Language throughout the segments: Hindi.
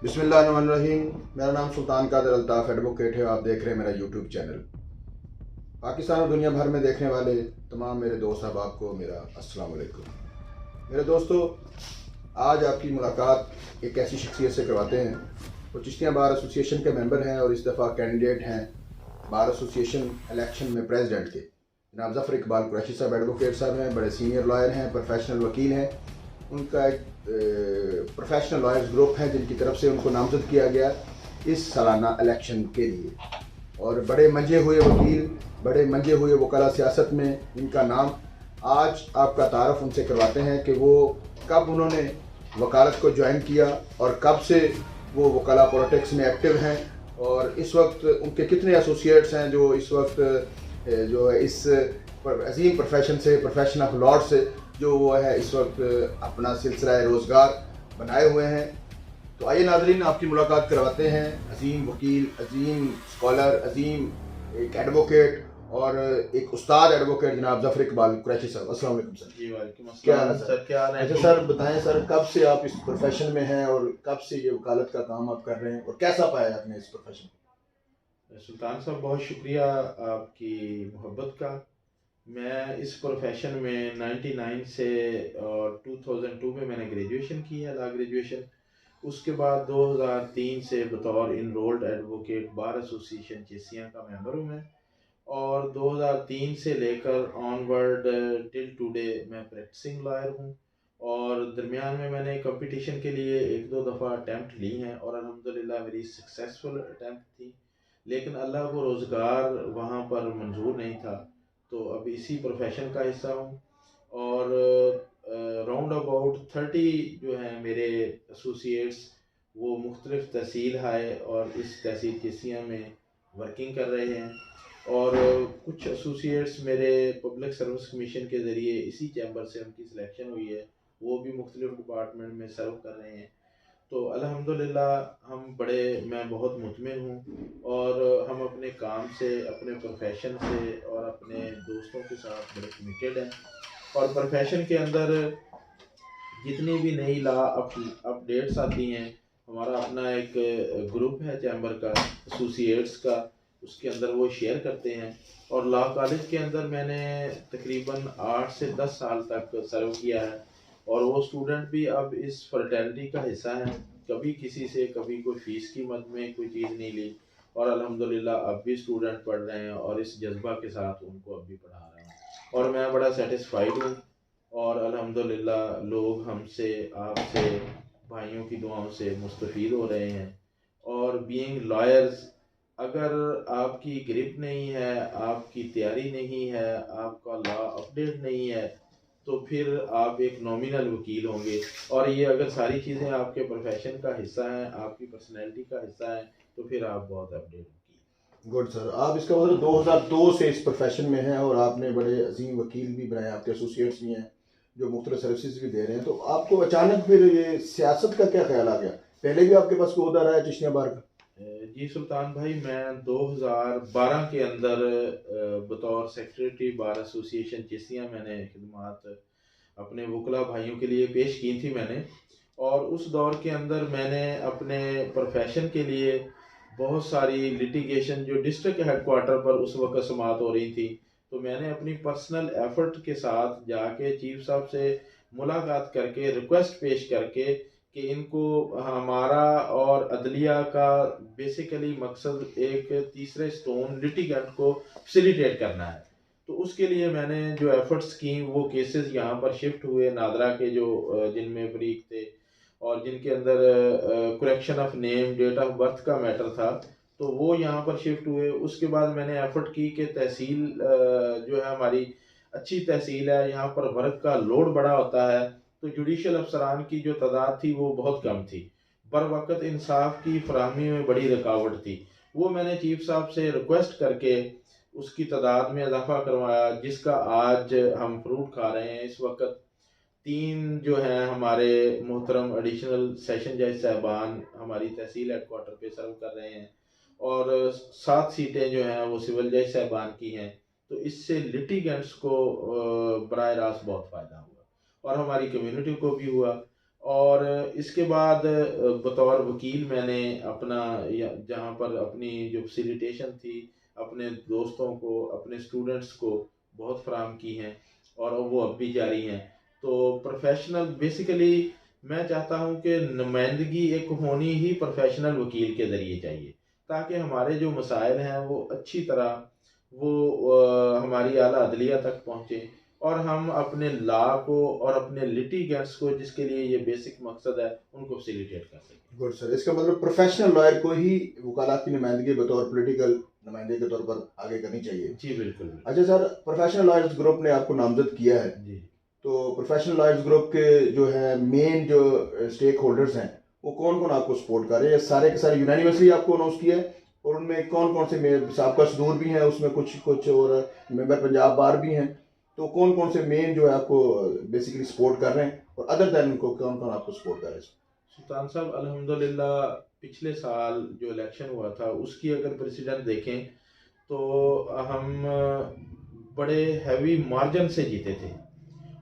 बिस्मिल्लाहिर्रहमानिर्रहीम। मेरा नाम सुल्तान कादर अल्ताफ़ एडवोकेट है। आप देख रहे हैं मेरा यूट्यूब चैनल। पाकिस्तान और दुनिया भर में देखने वाले तमाम मेरे दोस्त अहबाब को मेरा अस्सलाम वालेकुम। मेरे दोस्तों, आज आपकी मुलाकात एक ऐसी शख्सियत से करवाते हैं। वो चिश्तिया बार एसोसिएशन के मेंबर हैं और इस दफ़ा कैंडिडेट हैं बार एसोसिएशन इलेक्शन में प्रेसिडेंट के। जनाब ज़फ़र इकबाल कुरैशी साहब एडवोकेट साहब हैं, बड़े सीनियर लॉयर हैं, प्रोफेशनल वकील हैं। उनका एक प्रोफेशनल लॉयर्स ग्रुप है जिनकी तरफ से उनको नामजद किया गया इस सालाना इलेक्शन के लिए। और बड़े मंजे हुए वकील, बड़े मंजे हुए वकला सियासत में इनका नाम। आज आपका तारफ़ उनसे करवाते हैं कि वो कब उन्होंने वकालत को ज्वाइन किया और कब से वो वकला पॉलिटिक्स में एक्टिव हैं, और इस वक्त उनके कितने एसोसिएट्स हैं जो इस वक्त जो है इस अजीम प्रोफेशन से, प्रोफेशन ऑफ लॉ से जो वो है इस वक्त अपना सिलसिला रोज़गार बनाए हुए हैं। तो आइए नाज़रीन, आपकी मुलाकात करवाते हैं अजीम वकील, अजीम स्कॉलर, अजीम एक एडवोकेट और एक उस्ताद एडवोकेट जनाब ज़फ़र इकबाल कुरैशी साहब। अस्सलाम वालेकुम सर। जी वालेकुम क्या अस्सलाम हाल है सर, क्या हाल है? अच्छा सर, बताएं सर, कब से आप इस प्रोफेशन में हैं और कब से ये वकालत का काम आप कर रहे हैं और कैसा पाया आपने इस प्रोफेशन? सुल्तान साहब, बहुत शुक्रिया आपकी मोहब्बत का। मैं इस प्रोफेशन में 99 से और 2002 में मैंने ग्रेजुएशन की है, लॉ ग्रेजुएशन। उसके बाद 2003 से बतौर इनरोल्ड एडवोकेट बार एसोसिएशन चेसिया का मेंबर हूँ मैं। और 2003 से लेकर ऑनवर्ड टिल टुडे मैं प्रैक्टिसिंग लॉयर हूँ। और दरमियान में मैंने कंपटीशन के लिए एक दो दफ़ा अटैम्प्ट ली हैं और अल्हम्दुलिल्लाह मेरी सक्सेसफुल अटैम्प्ट थी। लेकिन अल्लाह को रोज़गार वहाँ पर मंजूर नहीं था, तो अब इसी प्रोफेशन का हिस्सा हूँ। और राउंड अबाउट 30 जो हैं मेरे एसोसिएट्स, वो मुख्तलिफ़ तहसील है और इस तहसील केसिया में वर्किंग कर रहे हैं। और कुछ एसोसिएट्स मेरे पब्लिक सर्विस कमीशन के ज़रिए इसी चैम्बर से उनकी सिलेक्शन हुई है, वो भी मुख्तलिफ़ डिपार्टमेंट में सर्व कर रहे हैं। तो अल्हम्दुलिल्लाह मैं बहुत मुतमिन हूँ और हम अपने काम से, अपने प्रोफेशन से और अपने दोस्तों के साथ बड़े कमिटेड हैं। और प्रोफेशन के अंदर जितनी भी नई लॉ अपडेट्स आती हैं, हमारा अपना एक ग्रुप है चैम्बर का, एसोसिएट्स का, उसके अंदर वो शेयर करते हैं। और लॉ कॉलेज के अंदर मैंने तकरीबन 8 से 10 साल तक सर्व किया है और वो स्टूडेंट भी अब इस फर्टैलिटी का हिस्सा हैं। कभी किसी से कभी कोई फ़ीस की मद में कोई चीज़ नहीं ली और अल्हम्दुलिल्लाह अब भी स्टूडेंट पढ़ रहे हैं और इस जज्बा के साथ उनको अब भी पढ़ा रहा हूँ और मैं बड़ा सेटिस्फाइड हूँ। और अल्हम्दुलिल्लाह लोग हमसे, आपसे, भाइयों की दुआओं से मुस्तफ़ीद हो रहे हैं। और बीइंग लॉयर्स, अगर आपकी ग्रिप नहीं है, आपकी तैयारी नहीं है, आपका लॉ अपडेट नहीं है, तो फिर आप एक नॉमिनल वकील होंगे। और ये अगर सारी चीज़ें आपके प्रोफेशन का हिस्सा हैं, आपकी पर्सनैलिटी का हिस्सा है, तो फिर आप बहुत अपडेट वकील। Good sir. आप इसका मतलब 2002 से इस प्रोफेशन में हैं और आपने बड़े अजीम वकील भी बनाए, आपके एसोसिएट्स भी हैं जो मुख्तलिफ सर्विसेज भी दे रहे हैं। तो आपको अचानक फिर ये सियासत का क्या ख्याल आ गया? पहले भी आपके पास ओहदा रहा है चिश्तिया बार का? जी सुल्तान भाई, मैं 2012 के अंदर बतौर सेक्रेटरी बार एसोसिएशन चिश्तिया मैंने खिदमात अपने वकला भाइयों के लिए पेश की थी मैंने। और उस दौर के अंदर मैंने अपने प्रोफेशन के लिए बहुत सारी लिटिगेशन जो डिस्ट्रिक्ट हेडक्वार्टर पर उस वक्त समात हो रही थी, तो मैंने अपनी पर्सनल एफर्ट के साथ जाके चीफ साहब से मुलाकात करके रिक्वेस्ट पेश करके कि इनको, हमारा और अदलिया का बेसिकली मकसद एक तीसरे स्टोन लिटिगेंट को फैसिलिटेट करना है। तो उसके लिए मैंने जो एफर्ट्स की, वो केसेस यहाँ पर शिफ्ट हुए नादरा के, जो जिनमें फरीक थे और जिनके अंदर correction of name, date of birth का मैटर था, तो वो यहाँ पर शिफ्ट हुए। उसके बाद मैंने एफर्ट की कि तहसील जो है हमारी अच्छी तहसील है, यहाँ पर वर्क का लोड बड़ा होता है, तो जुडिशल अफसरान की जो तादाद थी वो बहुत कम थी, बर वक्त इंसाफ की फराहमी में बड़ी रुकावट थी। वो मैंने चीफ साहब से रिक्वेस्ट करके उसकी तादाद में इजाफा करवाया, जिसका आज हम फ्रूट खा रहे हैं। इस वक्त 3 जो हैं हमारे मोहतरम एडिशनल सेशन जज साहबान हमारी तहसील हेडक्वार्टर पे सर्व कर रहे हैं और 7 सीटें जो हैं वो सिविल जज साहबान की हैं। तो इससे लिटिगेंट्स को बराह रास्त बहुत फ़ायदा हुआ और हमारी कम्युनिटी को भी हुआ। और इसके बाद बतौर वकील मैंने अपना जहाँ पर अपनी जो फैसिलिटेशन थी अपने दोस्तों को, अपने स्टूडेंट्स को बहुत फराहम की हैं और वो अब भी जारी हैं। तो प्रोफेशनल बेसिकली मैं चाहता हूँ कि नुमाइंदगी एक होनी ही प्रोफेशनल वकील के ज़रिए चाहिए, ताकि हमारे जो मसाइल हैं वो अच्छी तरह वो हमारी आला अदलिया तक पहुँचे और हम अपने लॉ को और अपने लिटिगेंट्स को, जिसके लिए ये बेसिक मकसद है, उनको फैसिलिटेट कर सकें। गुड सर, इसका मतलब प्रोफेशनल लॉयर को ही वकालत की नुमाइंदगी बतौर पॉलिटिकल नुमाइंदे के तौर पर आगे करनी चाहिए। जी बिल्कुल। अच्छा सर, प्रोफेशनल लॉयर्स ग्रुप ने आपको नामजद किया है, जी तो प्रोफेशनल लॉयर्स ग्रुप के जो है मेन जो स्टेक होल्डर्स हैं वो कौन कौन आपको सपोर्ट कर रहे हैं? सारे के सारे यूनानिमसली आपको अनाउंस किया है, और उनमें कौन कौन से साबका सदूर भी हैं उसमें, कुछ और मेंबर पंजाब बार भी हैं, तो कौन कौन से मेन जो है आपको बेसिकली सपोर्ट कर रहे हैं, और अदर दैन उनको कौन कौन आपको सपोर्ट कर रहे हैं? सुल्तान साहब, अल्हम्दुलिल्लाह पिछले साल जो इलेक्शन हुआ था उसकी अगर प्रेसिडेंट देखें तो हम बड़े हैवी मार्जिन से जीते थे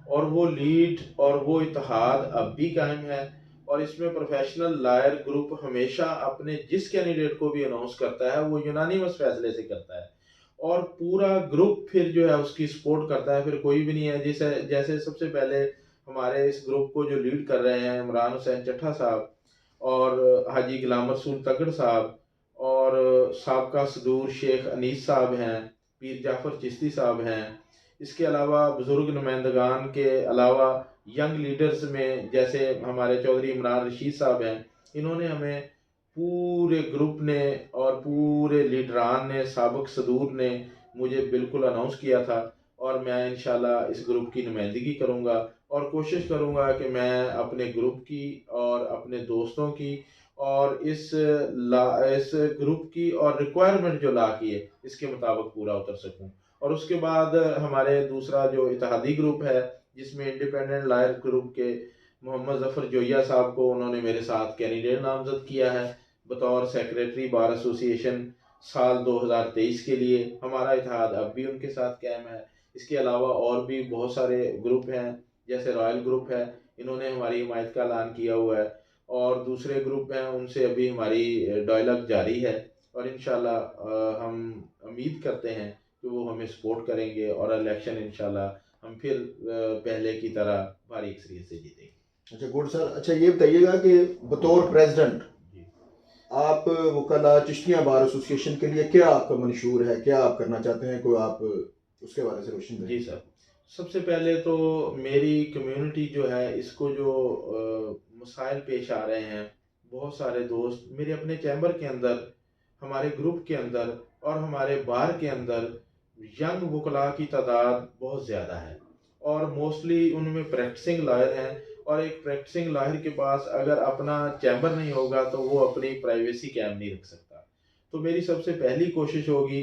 और वो लीड और वो इत्तेहाद अब भी कायम है। और इसमें प्रोफेशनल लॉयर ग्रुप हमेशा अपने जिस कैंडिडेट को भी अनाउंस करता है वो यूनानिमस फैसले से करता है और पूरा ग्रुप फिर जो है उसकी सपोर्ट करता है। फिर कोई भी नहीं है जैसे जैसे सबसे पहले हमारे इस ग्रुप को जो लीड कर रहे हैं इमरान हुसैन चट्ठा साहब और हाजी गुलाम रसूल तगड़ साहब और साबका सदूर शेख अनीस साहब हैं, पीर जाफर चिश्ती साहब हैं। इसके अलावा बुज़ुर्ग नुमाइंदगान के अलावा यंग लीडर्स में जैसे हमारे चौधरी इमरान रशीद साहब हैं, इन्होंने हमें पूरे ग्रुप ने और पूरे लीडरान ने, साबिक सदूर ने मुझे बिल्कुल अनाउंस किया था और मैं इंशाल्लाह इस ग्रुप की नुमाइंदगी करूँगा और कोशिश करूँगा कि मैं अपने ग्रुप की और अपने दोस्तों की और इस ग्रुप की और रिक्वायरमेंट जो ला की है इसके मुताबिक पूरा उतर सकूँ। और उसके बाद हमारे दूसरा जो इत्तेहादी ग्रुप है जिसमें इंडिपेंडेंट लॉयर ग्रुप के मोहम्मद जफ़र जोया साहब को उन्होंने मेरे साथ कैंडिडेट नामजद किया है बतौर सेक्रेटरी बार एसोसिएशन साल 2023 के लिए। हमारा इत्तेहाद अब भी उनके साथ कायम है। इसके अलावा और भी बहुत सारे ग्रुप हैं, जैसे रॉयल ग्रुप है, इन्होंने हमारी हिमायत का ऐलान किया हुआ है और दूसरे ग्रुप हैं उनसे अभी हमारी डायलॉग जारी है और इंशाल्लाह हम उम्मीद करते हैं कि वो हमें सपोर्ट करेंगे और इलेक्शन इंशाल्लाह हम फिर पहले की तरह भारी अक्सरियत से जीतेंगे। अच्छा गुड सर, अच्छा ये बताइएगा कि बतौर प्रेसिडेंट जी आप वकला चिश्तिया बार एसोसिएशन के लिए क्या आपका मंशूर है, क्या आप करना चाहते हैं, कोई आप उसके बारे से रोशन दें? जी सर, सबसे पहले तो मेरी कम्युनिटी जो है इसको जो मसाइल पेश आ रहे हैं, बहुत सारे दोस्त मेरे अपने चैम्बर के अंदर, हमारे ग्रुप के अंदर और हमारे बार के अंदर यंग वकला की तादाद बहुत ज़्यादा है और मोस्टली उनमें प्रैक्टिसिंग लॉयर हैं और एक प्रैक्टिसिंग लॉयर के पास अगर अपना चैम्बर नहीं होगा तो वो अपनी प्राइवेसी कायम नहीं रख सकता। तो मेरी सबसे पहली कोशिश होगी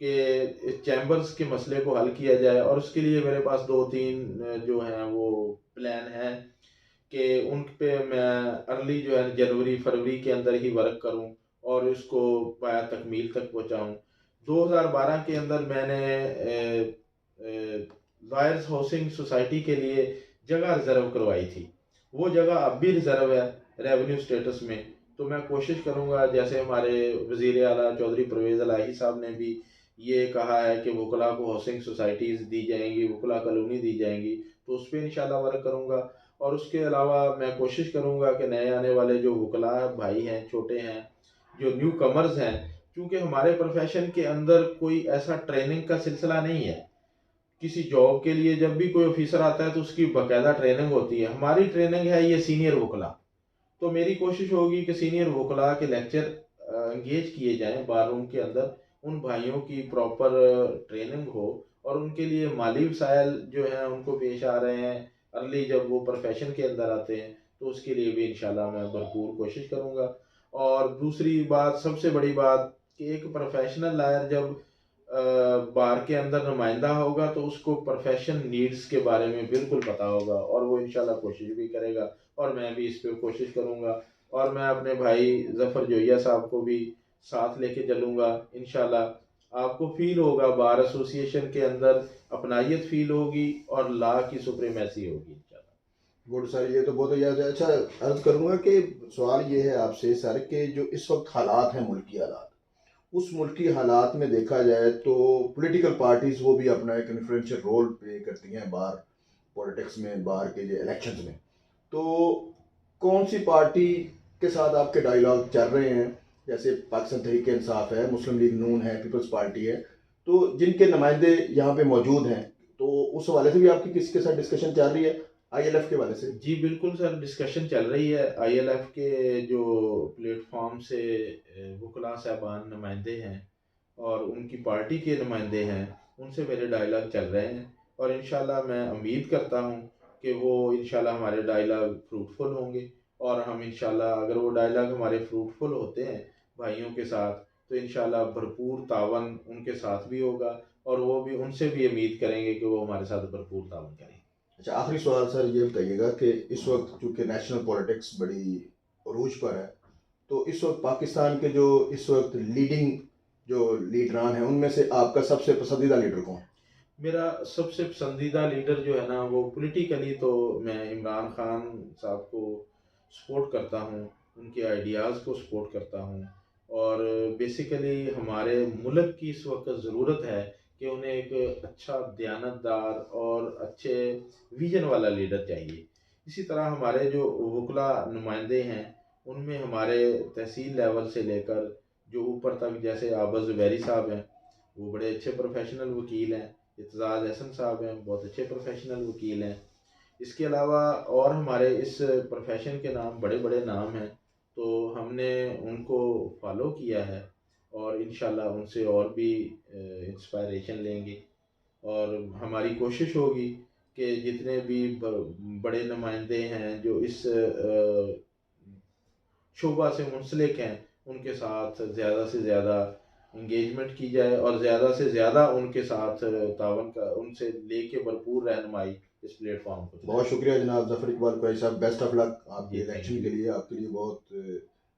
कि चैम्बर्स के मसले को हल किया जाए और उसके लिए मेरे पास 2-3 जो हैं वो प्लान हैं कि उन पे मैं अर्ली जो है जनवरी फरवरी के अंदर ही वर्क करूं और उसको पाया तकमील तक पहुंचाऊं। 2012 के अंदर मैंने लॉयर्स हाउसिंग सोसाइटी के लिए जगह रिजर्व करवाई थी, वो जगह अब भी रिजर्व है रेवेन्यू स्टेटस में। तो मैं कोशिश करूंगा, जैसे हमारे वज़ीर आला चौधरी परवेज़ इलाही साहब ने भी ये कहा है कि वकला को हाउसिंग सोसाइटीज़ दी जाएंगी, वकला कॉलोनी दी जाएंगी, तो उस पर इंशाल्लाह वर्क करूंगा। और उसके अलावा मैं कोशिश करूंगा कि नए आने वाले जो वकला भाई हैं, छोटे हैं, जो न्यू कमर्स हैं, क्योंकि हमारे प्रोफेशन के अंदर कोई ऐसा ट्रेनिंग का सिलसिला नहीं है। किसी जॉब के लिए जब भी कोई ऑफिसर आता है तो उसकी बाकायदा ट्रेनिंग होती है, हमारी ट्रेनिंग है ये सीनियर वकला। तो मेरी कोशिश होगी कि सीनियर वकला के लेक्चर इंगेज किए जाएं बार रूम के अंदर, उन भाइयों की प्रॉपर ट्रेनिंग हो और उनके लिए माली वसाइल जो हैं उनको पेश आ रहे हैं अर्ली जब वो प्रोफेशन के अंदर आते हैं, तो उसके लिए भी इंशाल्लाह मैं भरपूर कोशिश करूँगा। और दूसरी बात, सबसे बड़ी बात, कि एक प्रोफेशनल लायर जब बार के अंदर नुमाइंदा होगा तो उसको प्रोफेशन नीड्स के बारे में बिल्कुल पता होगा और वो इंशाल्लाह कोशिश भी करेगा और मैं भी इस पे कोशिश करूँगा। और मैं अपने भाई ज़फ़र जोया साहब को भी साथ लेके चलूँगा इंशाल्लाह। आपको फील होगा बार एसोसिएशन के अंदर अपनाइयत फील होगी और लॉ की सुप्रीमेसी होगी इंशाल्लाह। गुड सर, ये तो बहुत याद है। अच्छा, अर्ज करूंगा कि सवाल ये है आपसे सर कि जो इस वक्त हालात हैं, मुल्की हालात, उस मुल्की हालात में देखा जाए तो पॉलिटिकल पार्टीज वो भी अपना एक इन्फ्लुएंशियल रोल प्ले करती हैं बाहर पॉलिटिक्स में, बाहर के जो इलेक्शंस में। तो कौन सी पार्टी के साथ आपके डायलॉग चल रहे हैं? जैसे पाकिस्तान तहरीक इंसाफ है, मुस्लिम लीग नून है, पीपल्स पार्टी है, तो जिनके नुमाइंदे यहाँ पे मौजूद हैं, तो उस हवाले से भी आपकी किसी के साथ डिस्कशन चल रही है आईएलएफ के हवाले से? जी बिल्कुल सर, डिस्कशन चल रही है। आईएलएफ के जो प्लेटफॉर्म से वकला साहबान नुमाइंदे हैं और उनकी पार्टी के नुमाइंदे हैं, उनसे मेरे डायलॉग चल रहे हैं। और इंशाल्लाह मैं उम्मीद करता हूँ कि वो इंशाल्लाह हमारे डायलॉग फ्रूटफुल होंगे। और हम इंशाल्लाह, अगर वो डायलॉग हमारे फ्रूटफुल होते हैं भाइयों के साथ, तो इंशाल्लाह भरपूर तावन उनके साथ भी होगा और वो भी, उनसे भी उम्मीद करेंगे कि वो हमारे साथ भरपूर तावन करें। अच्छा, आखिरी सवाल सर, ये बताइएगा कि इस वक्त चूँकि नेशनल पॉलिटिक्स बड़ी अरूज पर है, तो इस वक्त पाकिस्तान के जो इस वक्त लीडिंग जो लीडरान हैं, उनमें से आपका सबसे पसंदीदा लीडर कौन है? मेरा सबसे पसंदीदा लीडर जो है ना, वो पॉलिटिकली तो मैं इमरान खान साहब को सपोर्ट करता हूँ, उनके आइडियाज़ को सपोर्ट करता हूँ। और बेसिकली हमारे मुल्क की इस वक्त ज़रूरत है कि उन्हें एक अच्छा दयानतदार और अच्छे विजन वाला लीडर चाहिए। इसी तरह हमारे जो वकला नुमाइंदे हैं, उनमें हमारे तहसील लेवल से लेकर जो ऊपर तक, जैसे आबा ज़ुबैरी साहब हैं, वो बड़े अच्छे प्रोफेशनल वकील हैं। इत्ज़ाज़ अहसन साहब हैं, बहुत अच्छे प्रोफेशनल वकील हैं। इसके अलावा और हमारे इस प्रोफेशन के नाम, बड़े बड़े नाम हैं, तो हमने उनको फॉलो किया है और इंशाल्लाह उनसे और भी इंस्पायरेशन लेंगे। और हमारी कोशिश होगी कि जितने भी बड़े नुमाइंदे हैं जो इस शोबा से मुंसलिक हैं, उनके साथ ज़्यादा से ज़्यादा इंगेजमेंट की जाए और ज़्यादा से ज़्यादा उनके साथ तावन का, उनसे लेके भरपूर रहनुमाई इस प्लेटफॉर्म को बहुत चलाएं। शुक्रिया जनाब ज़फ़र इकबाल कुरैशी साहब, बेस्ट ऑफ लक आपके जी थैंक इलेक्शन के यू। लिए। आपके लिए बहुत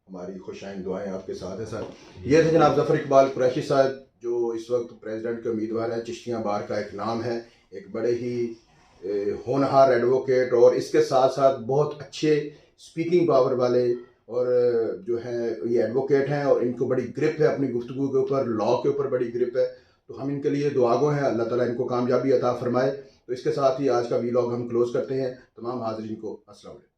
हमारी खुशाइन दुआएं आपके साथ हैं सर। जी ये थे जनाब ज़फ़र इकबाल कुरैशी साहब, जो इस वक्त प्रेसिडेंट के उम्मीदवार हैं। चिश्तियाँ बार का एक नाम है, एक बड़े ही होनहार एडवोकेट, और इसके साथ साथ बहुत अच्छे स्पीकिंग पावर वाले, और जो है ये एडवोकेट हैं और इनको बड़ी ग्रिप है अपनी गुफ्तगू के ऊपर, लॉ के ऊपर बड़ी ग्रिप है। तो हम इनके लिए दुआगो हैं, अल्लाह ताला इनको कामयाबी अता फरमाए। तो इसके साथ ही आज का वीलॉग हम क्लोज करते हैं। तमाम हाज़रीन को अस्सलाम वालेकुम।